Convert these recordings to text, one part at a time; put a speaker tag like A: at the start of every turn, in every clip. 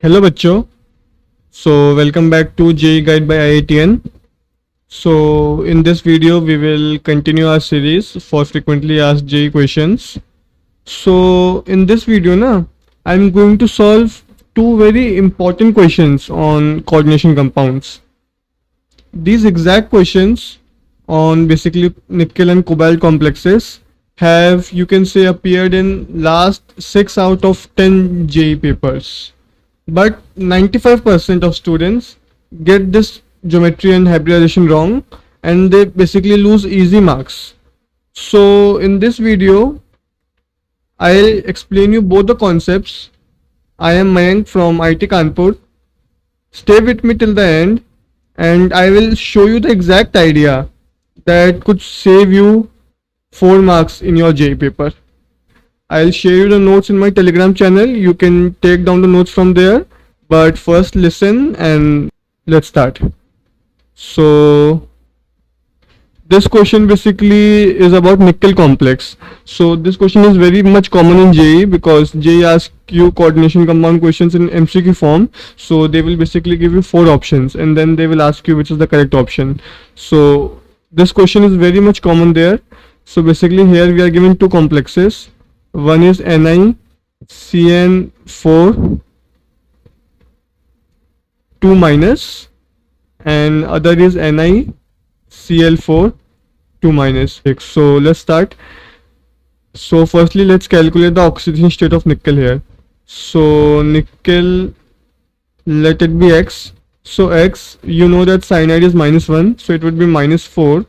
A: Hello बच्चों। Welcome back to JEE Guide by IITN. In this video we will continue our series for frequently asked JEE questions. In this video na I'm going to solve two very important questions on coordination compounds. These exact questions on basically nickel and cobalt complexes have, you can say, appeared in last 6 out of 10 JEE papers. But 95% of students get this geometry and hybridization wrong and they basically lose easy marks. So in this video I'll explain you both the concepts. I am Mayank from IIT Kanpur. Stay with me till the end and I will show you the exact idea that could save you 4 marks in your JEE paper. I'll share you the notes in my Telegram channel. You can take down the notes from there. But first listen and let's start. So this question basically is about nickel complex. So this question is very much common in JEE because JEE asks you coordination compound questions in MCQ form. So they will basically give you 4 options and then they will ask you which is the correct option. So this question is very much common there. So basically here we are given two complexes. One is NiCN4 2 minus and other is NiCl4 2 minus. So let's start. So firstly let's calculate the oxidation state of nickel here. So nickel, let it be X. So X, you know that cyanide is -1, so it would be -4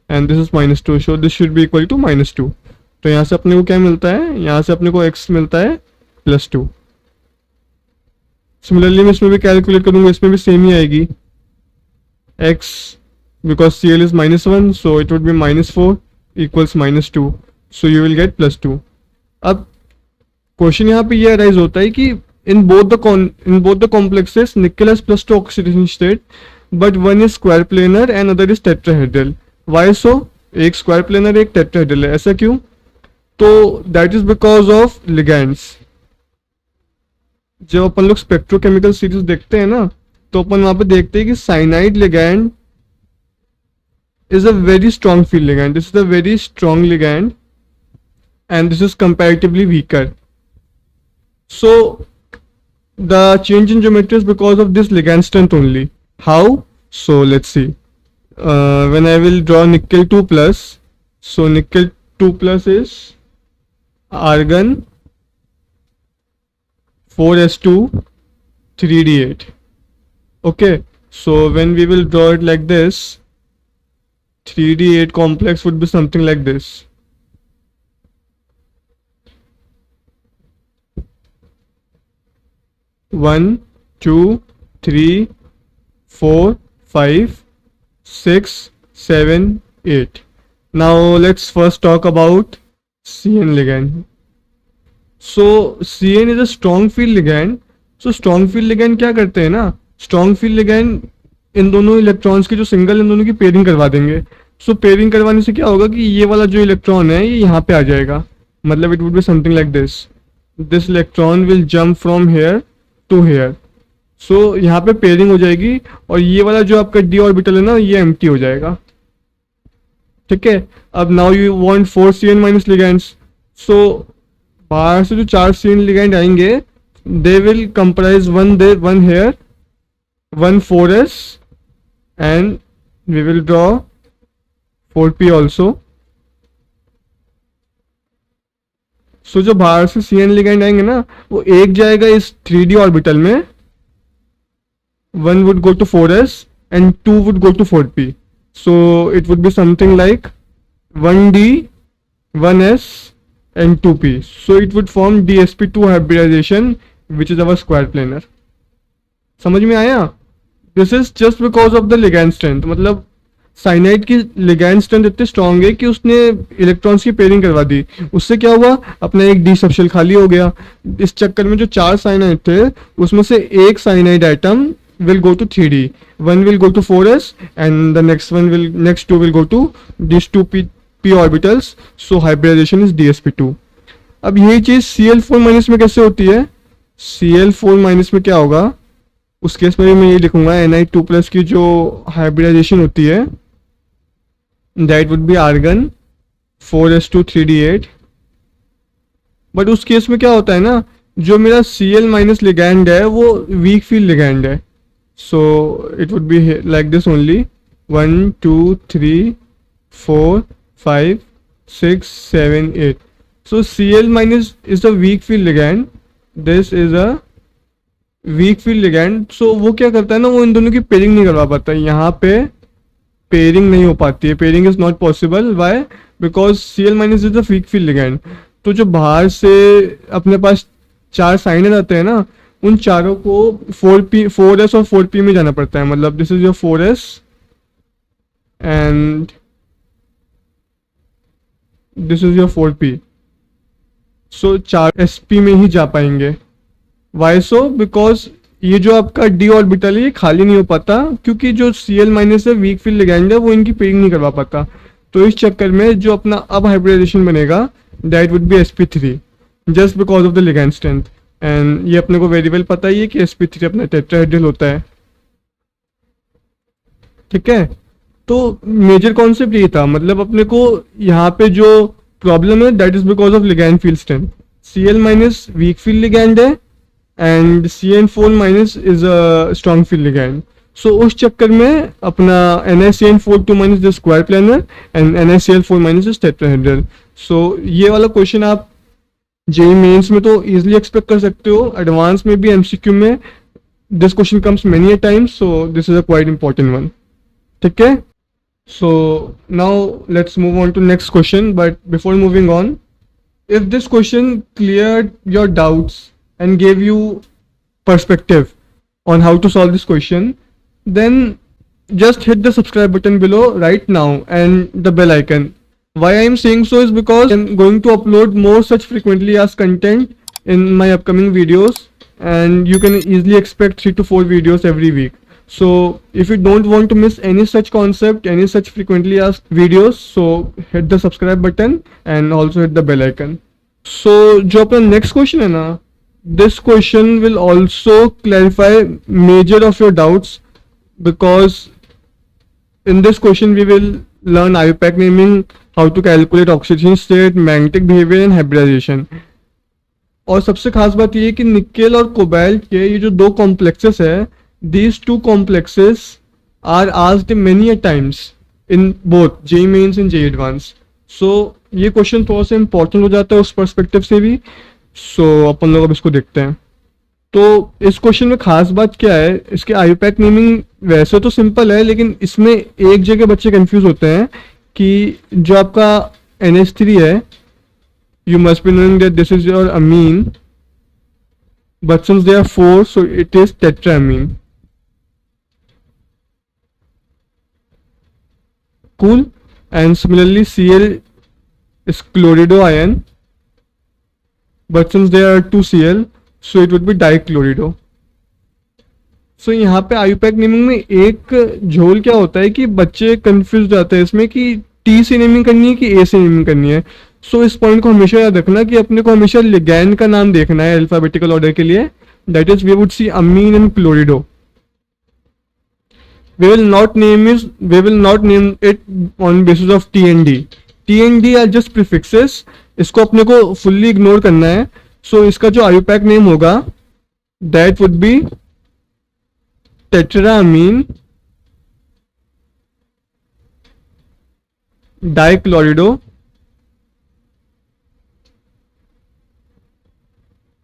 A: and this is -2, so this should be equal to -2. तो यहाँ से अपने को क्या मिलता है, यहाँ से अपने को x मिलता है +2. सिमिलरली मैं इसमें भी कैलकुलेट करूँगा, इसमें भी सेम ही आएगी. x because Cl is -1 so it would B -4 equals -2, so you will get +2. अब क्वेश्चन यहाँ पे ये अराइज होता है कि in both the complexes nickel has +2 oxidation state but one is square planar and other is tetrahedral. Why so? एक square planar एक tetrahedral है, ऐसा क्यों? तो that is because of ligands. जब अपन लोग स्पेक्ट्रोकेमिकल सीरीज देखते हैं ना, तो अपन वहां पे देखते हैं कि cyanide ligand is a very strong field ligand. This is a very strong ligand and this is comparatively weaker. So the change in geometry is because of this ligand strength only. How? So let's see. When I will draw nickel 2 plus, so nickel 2 plus is argon 4s2 3d8. Okay, so when we will draw it like this, 3d8 complex would be something like this. One, two, three, 4, 5, 6, 7, 8. Now let's first talk about CN ligand. So CN is a strong field ligand. So strong field ligand क्या करते हैं ना, strong field ligand इन दोनों electrons की जो single, इन दोनों की pairing करवा देंगे. सो पेयरिंग करवाने से क्या होगा कि ये वाला जो इलेक्ट्रॉन है ये यहाँ पे आ जाएगा. मतलब it would be something like this. This electron will jump from here to here. So यहाँ पे पेयरिंग हो जाएगी और ये वाला जो आपका डी ऑर्बिटल है ना, ये एम्प्टी हो जाएगा. ठीक है. अब now you want 4 CN minus ligands. So बाहर से जो 4 CN लिगैंड आएंगे, they will comprise one here, 1 4s and we will draw 4p also. So जो बाहर से CN लिगैंड आएंगे ना, वो एक जाएगा इस 3d ऑर्बिटल में, 1 would go to 4s and 2 would go to 4p. So it would be something like 1d 1s and 2p. So it would form dsp2 hybridization which is our square planar. समझ में आया? This is just because of the ligand strength. मतलब cyanide की ligand strength इतनी strong है कि उसने electrons की पेयरिंग करवा दी. उससे क्या हुआ, अपना एक डी सबशेल खाली हो गया. इस चक्कर में जो 4 साइनाइड थे उसमें से एक cyanide item will go to 3d, one will go to 4s and the next two will go to these two p orbitals. So hybridization is dsp2. अब यही चीज Cl4 माइनस में कैसे होती है? Cl4 माइनस में क्या होगा, उस केस में भी मैं ये लिखूंगा Na2 प्लस की जो हाइब्रिडाइजेशन होती है that would be argon 4s2 3d8। But उस केस में क्या होता है ना, जो मेरा Cl माइनस लिगैंड है वो वीक फील्ड लिगैंड है। सो it would be like this only, 1 2 3 4 5 6 7 8। So Cl minus is the weak field ligand. This is a weak field ligand. So वो क्या करता है ना, वो इन दोनों की पेयरिंग नहीं करवा पाता है। यहाँ पे पेयरिंग नहीं हो पाती है, pairing is not possible. Why? Because Cl minus is the weak field ligand. तो जो बाहर से अपने पास चार साइनर आते हैं ना, उन चारों को 4s और 4p में जाना पड़ता है। मतलब this is your 4s and this is your 4p। सो चार sp में ही जा पाएंगे। Y so? बिकॉज ये जो आपका डी ऑर्बिटल है ये खाली नहीं हो पाता, क्योंकि जो Cl माइनस है वीक फील्ड लिगैंड है, वो इनकी पेयरिंग नहीं करवा पाता। तो इस चक्कर में जो अपना अब हाइब्रिडाइजेशन बनेगा that would B sp3 just because of the ligand strength. And ये अपने को वेरी वेल पता ही है कि sp3 अपना टेट्राहेड्रल होता है। ठीक है, तो मेजर कॉन्सेप्ट ये था, मतलब अपने को यहाँ पे जो प्रॉब्लम है that is because of ligand field strength. Cl minus weak field ligand है and CN4 minus is a strong field ligand. So उस चक्कर में अपना NaCN4 2 minus the square planar and NaCl4 minus is tetrahedral. So ये वाला question आप JEE mains में तो इजीली एक्सपेक्ट कर सकते हो, एडवांस में भी एमसीक्यू में this question comes many a times, so this is a quite important one. ठीक है, so now let's move on to next question. But before moving on, if this question cleared your doubts and gave you perspective on how to solve this question, then just hit the subscribe button below right now and the bell icon. Why I am saying so is because I'm going to upload more such frequently asked content in my upcoming videos, and you can easily expect 3 to 4 videos every week. So if you don't want to miss any such concept, any such frequently asked videos, so hit the subscribe button and also hit the bell icon. So जो अपना next question है ना, this question will also clarify major of your doubts, because in this question we will learn IUPAC naming, how to calculate oxidation state, magnetic behavior and hybridization. और सबसे खास बात ये है कि निकेल और कोबाल्ट के ये जो दो कॉम्प्लेक्सेस है, these two complexes are asked many a times in both JEE Mains and JEE Advanced. So ये क्वेश्चन थोड़ा सा इंपॉर्टेंट हो जाता है उस पर्सपेक्टिव से भी। सो अपन लोग अब इसको देखते हैं। तो इस क्वेश्चन में खास बात क्या है, इसके IUPAC नेमिंग वैसे तो सिंपल है, लेकिन इसमें एक जगह बच्चे कंफ्यूज होते हैं कि जो आपका NH3 है, you must be knowing that this is your amine, but since there are 4, so it is tetraamine. Cool. And similarly Cl is chlorido ion, but since there are 2 Cl, so it would be dichlorido. So यहाँ पे IUPAC naming में एक झोल क्या होता है कि बच्चे कंफ्यूज जाते हैं इसमें कि T से नेमिंग करनी है कि A से नेमिंग करनी है। सो इस पॉइंट को हमेशा याद रखना कि अपने को हमेशा लिगैंड का नाम देखना है अल्फाबेटिकल ऑर्डर के लिए। That is we would see amine and chlorido. We will not name it on basis of T and D. T and D are just prefixes. इसको अपने को fully ignore करना है। So इसका जो IUPAC नेम होगा that would be tetraamine dichlorido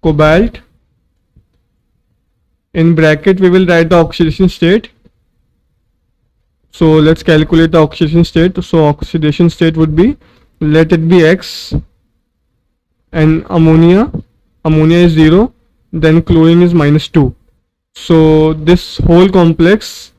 A: cobalt. In bracket we will write the oxidation state. So let's calculate the oxidation state. So oxidation state would be, let it be X, and ammonia is 0, then chlorine is -2. So this whole complex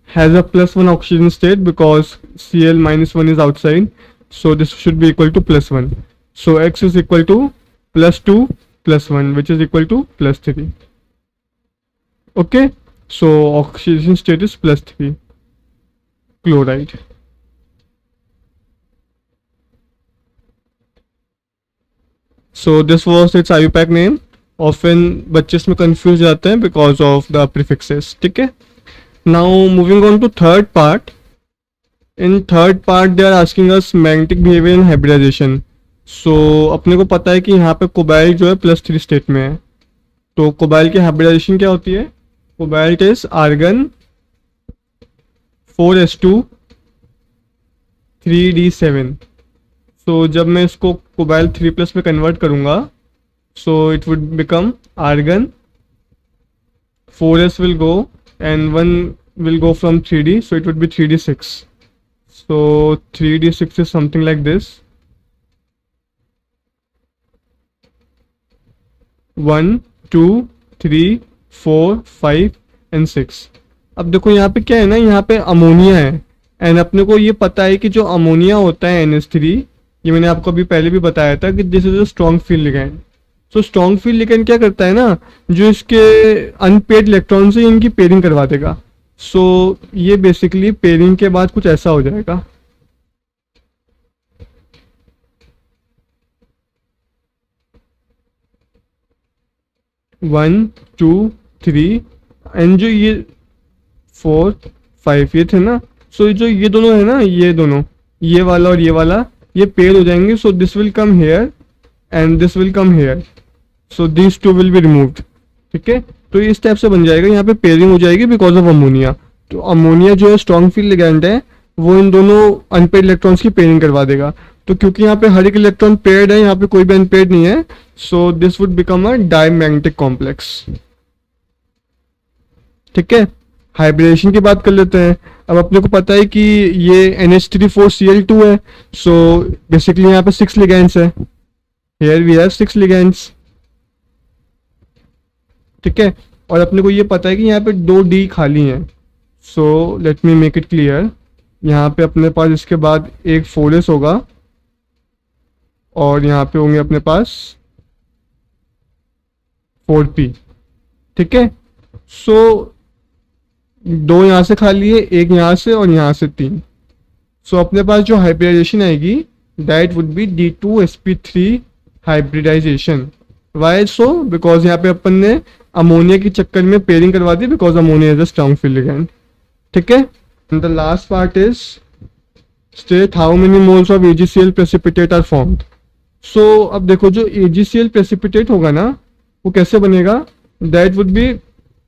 A: has a +1 oxidation state because Cl -1 is outside. So this should be equal to +1. So X is equal to +2 +1, which is equal to +3. Okay, so oxidation state is +3. Chloride. So this was its IUPAC name. Often बच्चे इसमें confuse जाते हैं because of the prefixes. ठीक है, now moving on to third part. In third part they are asking us magnetic behaviour in hybridisation. So अपने को पता है कि यहाँ पे कोबाल्ट जो है +3 स्टेट में है. तो कोबाल्ट की हाइब्रिडाइजेशन क्या होती है? Cobalt is argon 4s2 3d7. सो जब मैं इसको कोबाल्ट 3+ में कन्वर्ट करूँगा, so it would become argon 4s will go and 1 will go from 3d, so it would be 3d6. So 3d6 is something like this. 1 2 3 4 5 and 6. अब देखो यहाँ पे क्या है ना, यहाँ पे अमोनिया है एंड अपने को ये पता है कि जो अमोनिया होता है NH3, ये मैंने आपको अभी पहले भी बताया था कि this is a strong field ligand. So strong field ligand क्या करता है ना, जो इसके अनपेयर्ड इलेक्ट्रॉन से इनकी पेयरिंग करवा देगा. सो ये बेसिकली पेयरिंग के बाद कुछ ऐसा हो जाएगा. वन टू थ्री एंड जो ये 4 5 ये थे ना, सो जो ये दोनों है ना, ये दोनों, ये वाला और ये वाला, ये पेयर हो जाएंगे. So this will come here and this will come here. So this two will be removed. ठीक है, तो इस टाइप से बन जाएगा. यहाँ पे पेयरिंग हो जाएगी बिकॉज ऑफ अमोनिया. तो अमोनिया जो है स्ट्रॉन्ग फील्ड लिगैंड है, वो इन दोनों अनपेयर्ड इलेक्ट्रॉन्स की पेयरिंग करवा देगा. तो क्योंकि यहाँ पे हर एक इलेक्ट्रॉन पेयर्ड है, यहाँ पे कोई भी अनपेयर्ड नहीं है, so this would become a diamagnetic complex. ठीक है, हाइब्रिडेशन की बात कर लेते हैं. अब अपने को पता है कि ये NH3 4Cl2 है. सो बेसिकली यहाँ पे 6 लिगैंड्स है. Here we have 6 ligands. ठीक है, और अपने को ये पता है कि यहाँ पे 2 D खाली हैं. So let me make it clear. यहाँ पे अपने पास इसके बाद एक 4s होगा और यहाँ पे होंगे अपने पास 4p. ठीक है, सो 2 यहाँ से खाली है, एक यहाँ से और यहाँ से 3. सो अपने पास जो हाइब्रिडाइजेशन आएगी that would be D2sp3 hybridization. Why so? Because यहाँ पे अपन ने अमोनिया के चक्कर में पेयरिंग करवा दी because ammonia is a strong field ligand. ठीक है, and the last part is state how many moles of AgCl precipitate are formed. So अब देखो जो AgCl प्रेसिपिटेट होगा ना, वो कैसे बनेगा? That would B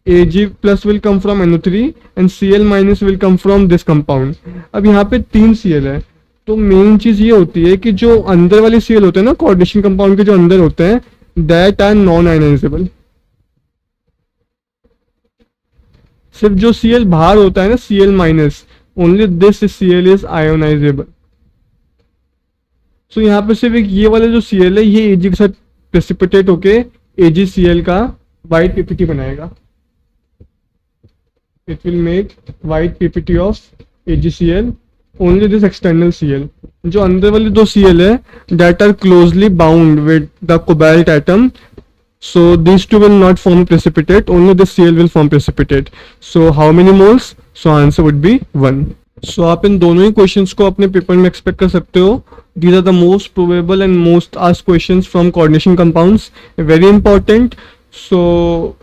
A: Ag+ will come from NO3 and Cl- will come from this compound. अब यहाँ पे 3 Cl है. तो मेन चीज ये होती है कि जो अंदर वाले Cl होते हैं ना, कोऑर्डिनेशन कंपाउंड के जो अंदर होते हैं, दैट आर नॉन आयनाइजेबल. सिर्फ जो Cl बाहर होता है ना, Cl-, only this Cl is ionisable. So यहाँ पे सिर्फ एक ये वाला जो Cl है, ये Ag के साथ प्रेसिपिटेट होके AgCl का वाइट PPT बनाएगा. It will make white PPT of AgCl, only this external Cl. जो अंदर वाले 2 Cl है that are closely bound with the cobalt atom, so these two will not form precipitate, only this Cl will form precipitate. So how many moles? So answer would be 1. So आप इन दोनों ही questions को अपने paper में expect कर सकते हो. These are the most probable and most asked questions from coordination compounds. Very important. So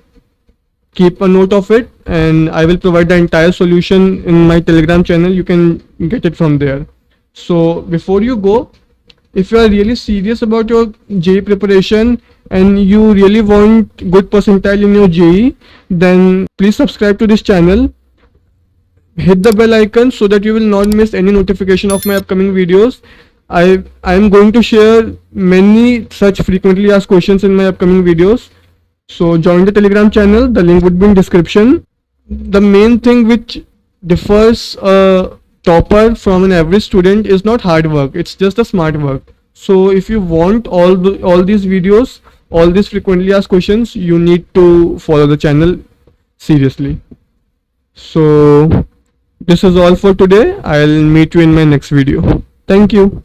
A: keep a note of it and I will provide the entire solution in my Telegram channel. You can get it from there. So before you go, if you are really serious about your JEE preparation and you really want good percentile in your JEE, then please subscribe to this channel. Hit the bell icon so that you will not miss any notification of my upcoming videos. I am going to share many such frequently asked questions in my upcoming videos. So join the Telegram channel, the link would be in description. The main thing which differs a topper from an average student is not hard work, it's just a smart work. So if you want all these videos, all these frequently asked questions, you need to follow the channel seriously. So this is all for today. I'll meet you in my next video. Thank you.